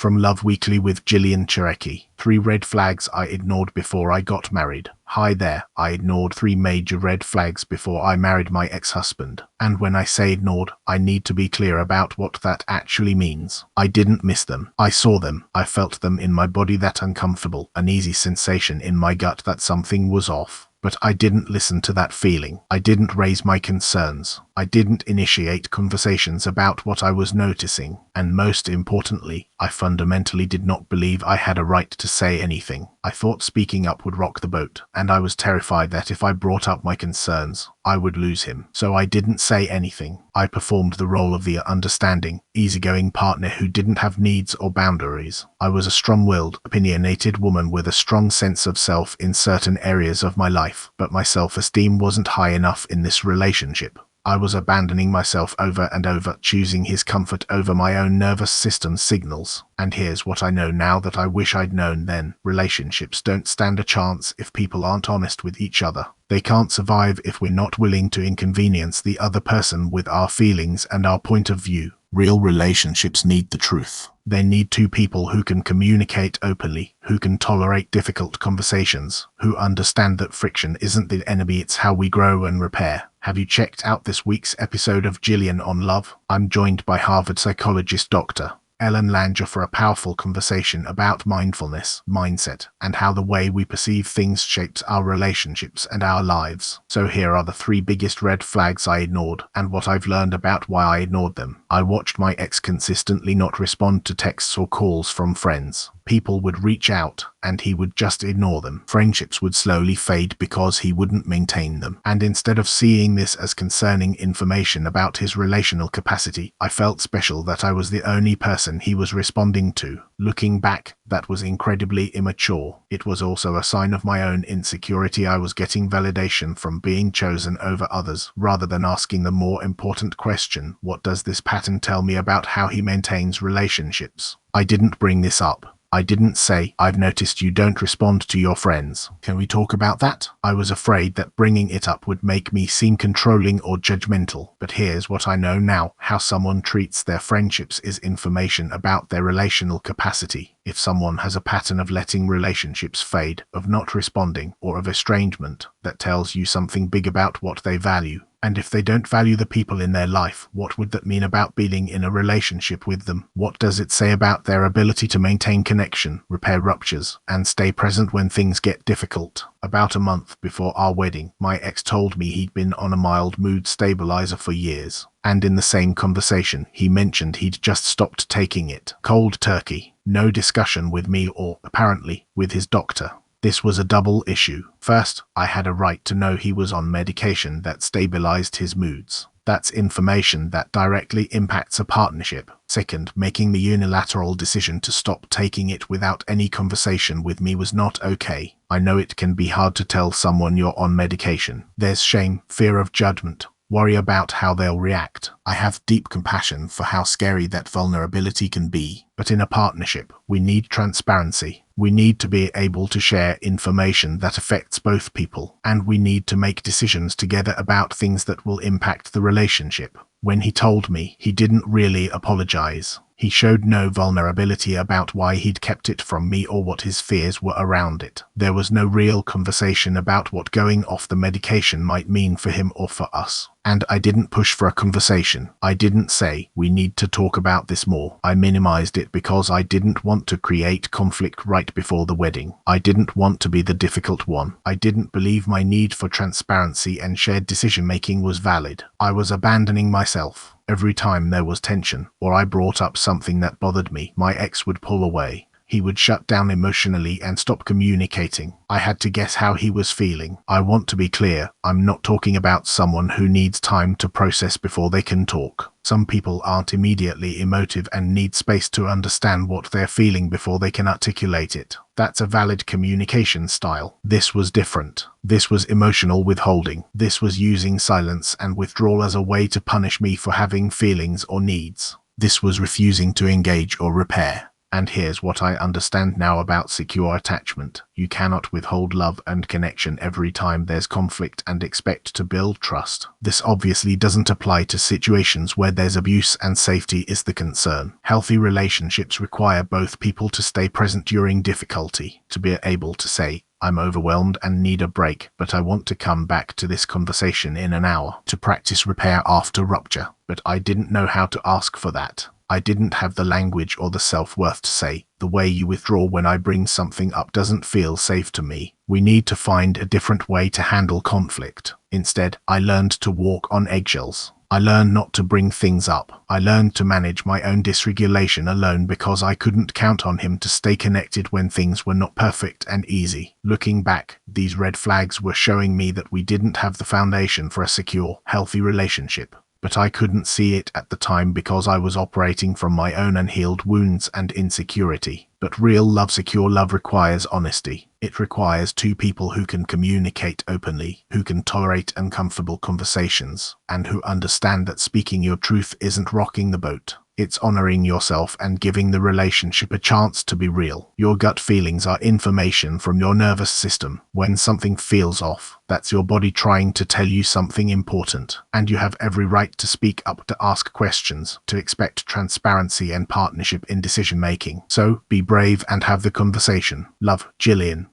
From Love Weekly with Gillian Chereki. 3 red flags I ignored before I got married. Hi there, I ignored 3 major red flags before I married my ex-husband. And when I say ignored, I need to be clear about what that actually means. I didn't miss them. I saw them. I felt them in my body, that uncomfortable, uneasy sensation in my gut that something was off. But I didn't listen to that feeling. I didn't raise my concerns. I didn't initiate conversations about what I was noticing. And most importantly, I fundamentally did not believe I had a right to say anything. I thought speaking up would rock the boat, and I was terrified that if I brought up my concerns, I would lose him. So I didn't say anything. I performed the role of the understanding, easygoing partner who didn't have needs or boundaries. I was a strong-willed, opinionated woman with a strong sense of self in certain areas of my life, but my self-esteem wasn't high enough in this relationship. I was abandoning myself over and over, choosing his comfort over my own nervous system signals. And here's what I know now that I wish I'd known then. Relationships don't stand a chance if people aren't honest with each other. They can't survive if we're not willing to inconvenience the other person with our feelings and our point of view. Real relationships need the truth. They need 2 people who can communicate openly, who can tolerate difficult conversations, who understand that friction isn't the enemy, it's how we grow and repair. Have you checked out this week's episode of Gillian on Love? I'm joined by Harvard psychologist Dr. Ellen Langer for a powerful conversation about mindfulness, mindset, and how the way we perceive things shapes our relationships and our lives. So here are the 3 biggest red flags I ignored, and what I've learned about why I ignored them. I watched my ex consistently not respond to texts or calls from friends. People would reach out, and he would just ignore them. Friendships would slowly fade because he wouldn't maintain them. And instead of seeing this as concerning information about his relational capacity, I felt special that I was the only person he was responding to. Looking back, that was incredibly immature. It was also a sign of my own insecurity. I was getting validation from being chosen over others, rather than asking the more important question, what does this pattern tell me about how he maintains relationships? I didn't bring this up. I didn't say, I've noticed you don't respond to your friends. Can we talk about that? I was afraid that bringing it up would make me seem controlling or judgmental. But here's what I know now. How someone treats their friendships is information about their relational capacity. If someone has a pattern of letting relationships fade, of not responding, or of estrangement, that tells you something big about what they value. And if they don't value the people in their life, what would that mean about being in a relationship with them? What does it say about their ability to maintain connection, repair ruptures, and stay present when things get difficult? About a month before our wedding, my ex told me he'd been on a mild mood stabilizer for years. And in the same conversation, he mentioned he'd just stopped taking it. Cold turkey. No discussion with me or, apparently, with his doctor. This was a double issue. First, I had a right to know he was on medication that stabilized his moods. That's information that directly impacts a partnership. Second, making the unilateral decision to stop taking it without any conversation with me was not okay. I know it can be hard to tell someone you're on medication. There's shame, fear of judgment, worry about how they'll react. I have deep compassion for how scary that vulnerability can be. But in a partnership, we need transparency. We need to be able to share information that affects both people, and we need to make decisions together about things that will impact the relationship. When he told me, he didn't really apologize. He showed no vulnerability about why he'd kept it from me or what his fears were around it. There was no real conversation about what going off the medication might mean for him or for us. And I didn't push for a conversation. I didn't say, we need to talk about this more. I minimized it because I didn't want to create conflict right before the wedding. I didn't want to be the difficult one. I didn't believe my need for transparency and shared decision-making was valid. I was abandoning myself. Every time there was tension, or I brought up something that bothered me, my ex would pull away. He would shut down emotionally and stop communicating. I had to guess how he was feeling. I want to be clear, I'm not talking about someone who needs time to process before they can talk. Some people aren't immediately emotive and need space to understand what they're feeling before they can articulate it. That's a valid communication style. This was different. This was emotional withholding. This was using silence and withdrawal as a way to punish me for having feelings or needs. This was refusing to engage or repair. And here's what I understand now about secure attachment. You cannot withhold love and connection every time there's conflict and expect to build trust. This obviously doesn't apply to situations where there's abuse and safety is the concern. Healthy relationships require both people to stay present during difficulty, to be able to say, I'm overwhelmed and need a break, but I want to come back to this conversation in an hour, to practice repair after rupture. But I didn't know how to ask for that. I didn't have the language or the self-worth to say, the way you withdraw when I bring something up doesn't feel safe to me. We need to find a different way to handle conflict. Instead, I learned to walk on eggshells. I learned not to bring things up. I learned to manage my own dysregulation alone because I couldn't count on him to stay connected when things were not perfect and easy. Looking back, these red flags were showing me that we didn't have the foundation for a secure, healthy relationship. But I couldn't see it at the time because I was operating from my own unhealed wounds and insecurity. But real love, secure love requires honesty. It requires two people who can communicate openly, who can tolerate uncomfortable conversations, and who understand that speaking your truth isn't rocking the boat. It's honoring yourself and giving the relationship a chance to be real. Your gut feelings are information from your nervous system. When something feels off, that's your body trying to tell you something important. And you have every right to speak up, to ask questions, to expect transparency and partnership in decision making. So, be brave and have the conversation. Love, Jillian.